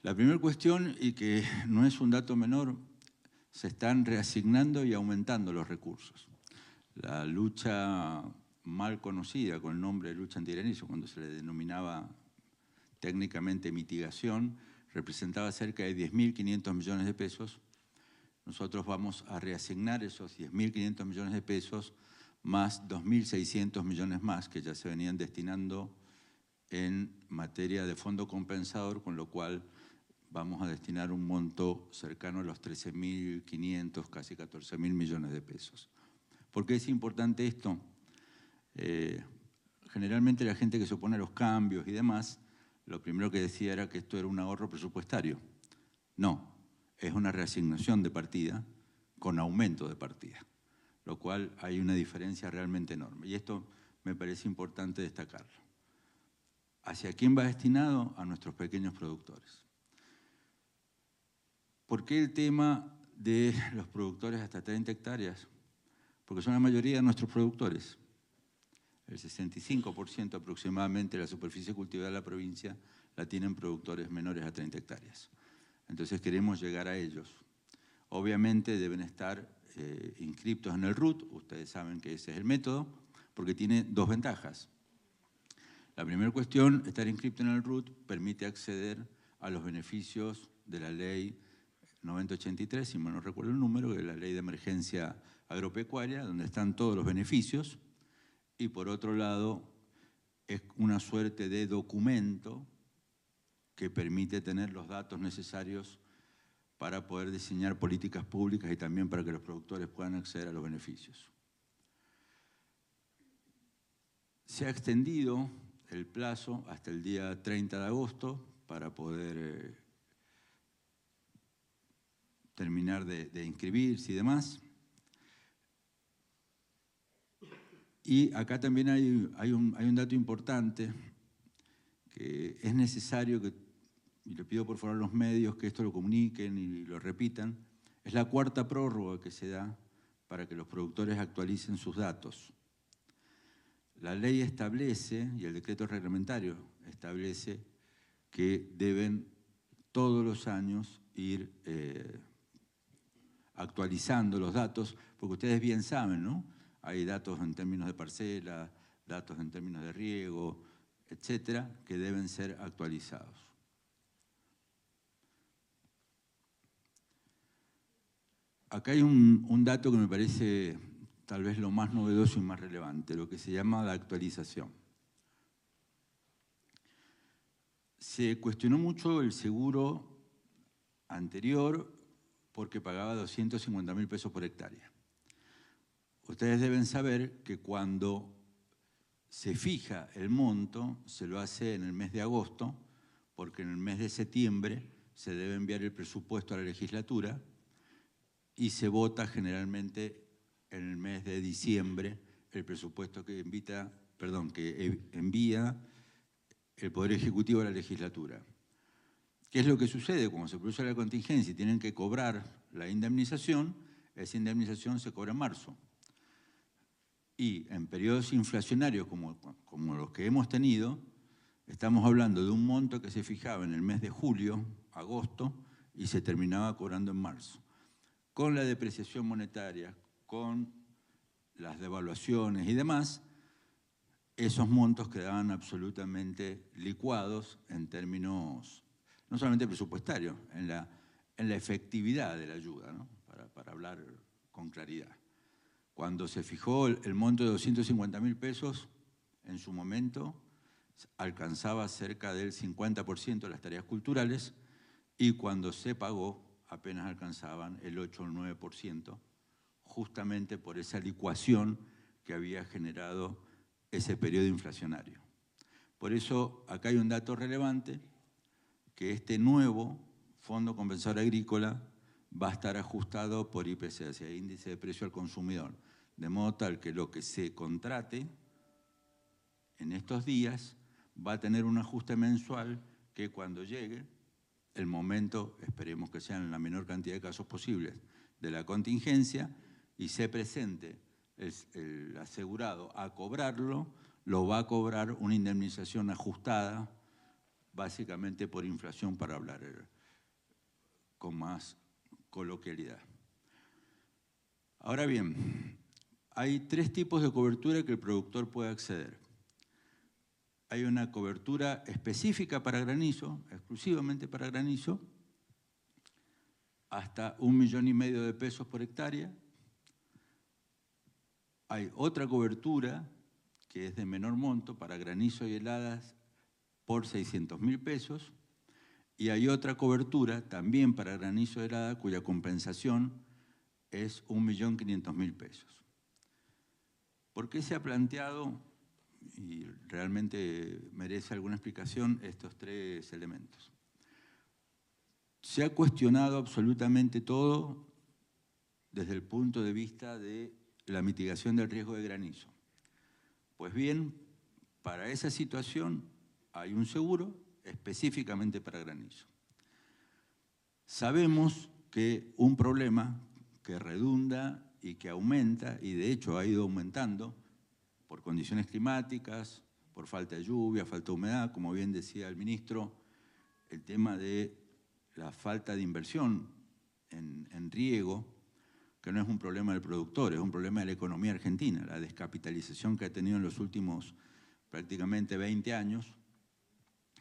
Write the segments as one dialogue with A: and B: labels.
A: La primera cuestión, y que no es un dato menor, se están reasignando y aumentando los recursos. La lucha mal conocida con el nombre de lucha antigranizo, cuando se le denominaba técnicamente mitigación, representaba cerca de 10.500 millones de pesos. Nosotros vamos a reasignar esos 10.500 millones de pesos más 2.600 millones más que ya se venían destinando en materia de fondo compensador, con lo cual vamos a destinar un monto cercano a los 13.500, casi 14.000 millones de pesos. ¿Por qué es importante esto? Generalmente la gente que se opone a los cambios y demás, lo primero que decía era que esto era un ahorro presupuestario. No, es una reasignación de partida con aumento de partida, lo cual hay una diferencia realmente enorme. Y esto me parece importante destacarlo. ¿Hacia quién va destinado? A nuestros pequeños productores. ¿Por qué el tema de los productores hasta 30 hectáreas? Porque son la mayoría de nuestros productores. El 65% aproximadamente de la superficie cultivada de la provincia la tienen productores menores a 30 hectáreas. Entonces queremos llegar a ellos. Obviamente deben estar inscriptos en el RUT, ustedes saben que ese es el método, porque tiene dos ventajas. La primera cuestión, estar inscripto en el RUT permite acceder a los beneficios de la ley 9083, si mal no recuerdo el número, que es la ley de emergencia agropecuaria, donde están todos los beneficios, y por otro lado es una suerte de documento que permite tener los datos necesarios para poder diseñar políticas públicas y también para que los productores puedan acceder a los beneficios. Se ha extendido el plazo hasta el día 30 de agosto para poder terminar de inscribirse y demás. Y acá también hay un dato importante que es necesario que, y le pido por favor a los medios que esto lo comuniquen y lo repitan, es la cuarta prórroga que se da para que los productores actualicen sus datos. La ley establece, y el decreto reglamentario establece, que deben todos los años ir actualizando los datos, porque ustedes bien saben, ¿no? Hay datos en términos de parcela, datos en términos de riego, etcétera, que deben ser actualizados. Acá hay un dato que me parece tal vez lo más novedoso y más relevante, lo que se llama la actualización. Se cuestionó mucho el seguro anterior porque pagaba 250.000 pesos por hectárea. Ustedes deben saber que cuando se fija el monto, se lo hace en el mes de agosto, porque en el mes de septiembre se debe enviar el presupuesto a la legislatura y se vota generalmente en el mes de diciembre el presupuesto que envía el Poder Ejecutivo a la legislatura. ¿Qué es lo que sucede? Cuando se produce la contingencia y tienen que cobrar la indemnización, esa indemnización se cobra en marzo. Y en periodos inflacionarios como los que hemos tenido, estamos hablando de un monto que se fijaba en el mes de julio, agosto, y se terminaba cobrando en marzo. Con la depreciación monetaria, con las devaluaciones y demás, esos montos quedaban absolutamente licuados en términos, no solamente presupuestarios, en la efectividad de la ayuda, ¿no? Para hablar con claridad. Cuando se fijó el monto de 250.000 pesos, en su momento alcanzaba cerca del 50% de las tareas culturales y cuando se pagó apenas alcanzaban el 8 o el 9%, justamente por esa licuación que había generado ese periodo inflacionario. Por eso acá hay un dato relevante, que este nuevo Fondo Compensador Agrícola va a estar ajustado por IPC, hacia Índice de Precio al Consumidor, de modo tal que lo que se contrate en estos días va a tener un ajuste mensual que cuando llegue el momento, esperemos que sean en la menor cantidad de casos posibles, de la contingencia y se presente el asegurado a cobrarlo, lo va a cobrar una indemnización ajustada básicamente por inflación, para hablar con más coloquialidad. Ahora bien, hay 3 tipos de cobertura que el productor puede acceder. Hay una cobertura específica para granizo, exclusivamente para granizo, hasta 1,5 millones de pesos por hectárea. Hay otra cobertura que es de menor monto para granizo y heladas por 600.000 pesos. Y hay otra cobertura también para granizo y helada cuya compensación es 1.500.000 pesos. ¿Por qué se ha planteado, y realmente merece alguna explicación, estos 3 elementos? Se ha cuestionado absolutamente todo desde el punto de vista de la mitigación del riesgo de granizo. Pues bien, para esa situación hay un seguro específicamente para granizo. Sabemos que un problema que redunda y que aumenta, y de hecho ha ido aumentando por condiciones climáticas, por falta de lluvia, falta de humedad, como bien decía el ministro, el tema de la falta de inversión en riego, que no es un problema del productor, es un problema de la economía argentina, la descapitalización que ha tenido en los últimos prácticamente 20 años,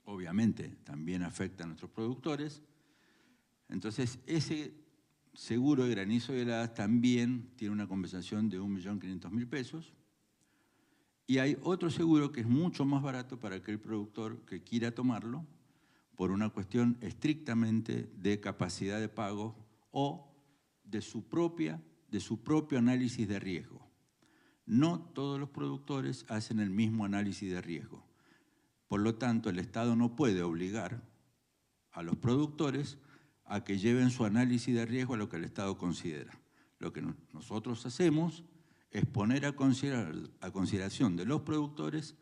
A: obviamente también afecta a nuestros productores. Entonces, ese seguro de granizo y heladas también tiene una compensación de 1.500.000 pesos. Y hay otro seguro que es mucho más barato para aquel productor que quiera tomarlo por una cuestión estrictamente de capacidad de pago o de su propio análisis de riesgo. No todos los productores hacen el mismo análisis de riesgo. Por lo tanto, el Estado no puede obligar a los productores a que lleven su análisis de riesgo a lo que el Estado considera. Lo que nosotros hacemos es poner a consideración de los productores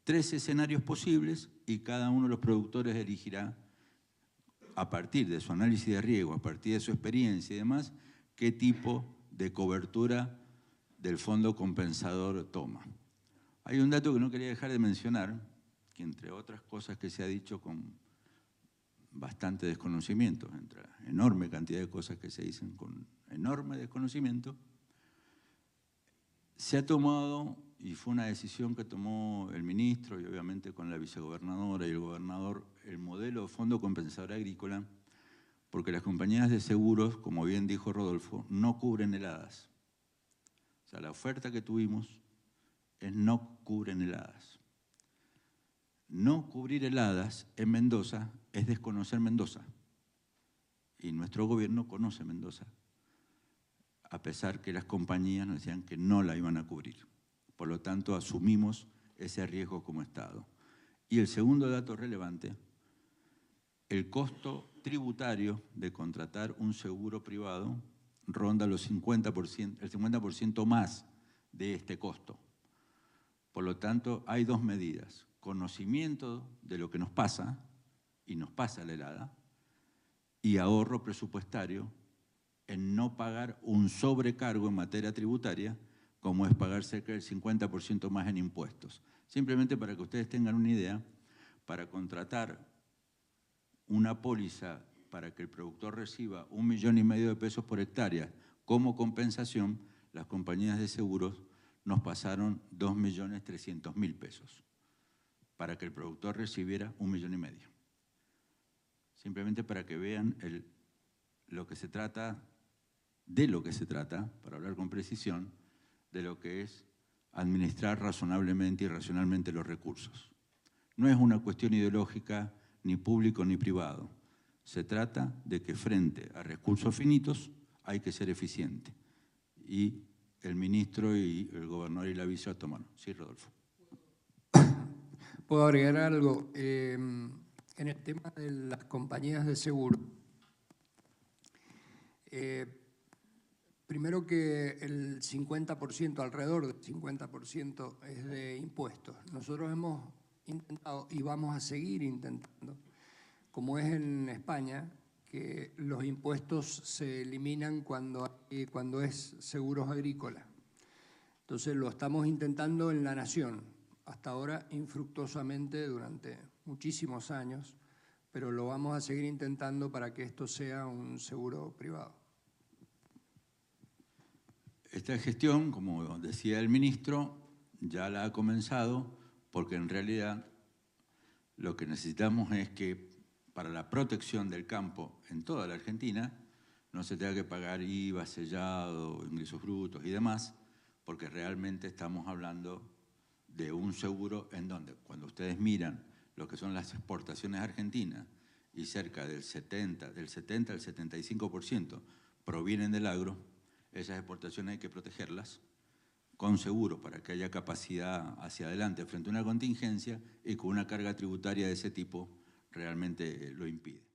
A: 3 escenarios posibles y cada uno de los productores elegirá, a partir de su análisis de riesgo, a partir de su experiencia y demás, qué tipo de cobertura del fondo compensador toma. Hay un dato que no quería dejar de mencionar, que entre otras cosas que se ha dicho con bastante desconocimiento, entre la enorme cantidad de cosas que se dicen con enorme desconocimiento, se ha tomado, y fue una decisión que tomó el ministro y obviamente con la vicegobernadora y el gobernador, el modelo de fondo compensador agrícola, porque las compañías de seguros, como bien dijo Rodolfo, no cubren heladas. O sea, la oferta que tuvimos es no cubren heladas. No cubrir heladas en Mendoza es desconocer Mendoza. Y nuestro gobierno conoce Mendoza, a pesar que las compañías nos decían que no la iban a cubrir. Por lo tanto, asumimos ese riesgo como Estado. Y el segundo dato relevante, el costo tributario de contratar un seguro privado ronda los el 50% más de este costo. Por lo tanto, hay 2 medidas: conocimiento de lo que nos pasa, y nos pasa la helada, y ahorro presupuestario en no pagar un sobrecargo en materia tributaria, como es pagar cerca del 50% más en impuestos. Simplemente para que ustedes tengan una idea, para contratar una póliza para que el productor reciba 1,5 millones de pesos por hectárea como compensación, las compañías de seguros nos pasaron 2.300.000 pesos para que el productor recibiera 1,5 millones. Simplemente para que vean de lo que se trata, para hablar con precisión, de lo que es administrar razonablemente y racionalmente los recursos. No es una cuestión ideológica, ni público ni privado. Se trata de que frente a recursos finitos hay que ser eficiente. Y el ministro y el gobernador y la vice tomaron. Sí, Rodolfo.
B: ¿Puedo agregar algo? En el tema de las compañías de seguro, primero que el 50%, alrededor del 50% es de impuestos. Nosotros hemos intentado y vamos a seguir intentando, como es en España, que los impuestos se eliminan cuando es seguros agrícolas. Entonces lo estamos intentando en la Nación, hasta ahora infructuosamente durante muchísimos años, pero lo vamos a seguir intentando para que esto sea un seguro privado.
A: Esta gestión, como decía el ministro, ya la ha comenzado porque en realidad lo que necesitamos es que para la protección del campo en toda la Argentina no se tenga que pagar IVA, sellado, ingresos brutos y demás, porque realmente estamos hablando de un seguro en donde cuando ustedes miran lo que son las exportaciones argentinas y cerca del 70 al 75% provienen del agro, esas exportaciones hay que protegerlas con seguro para que haya capacidad hacia adelante frente a una contingencia y con una carga tributaria de ese tipo realmente lo impide.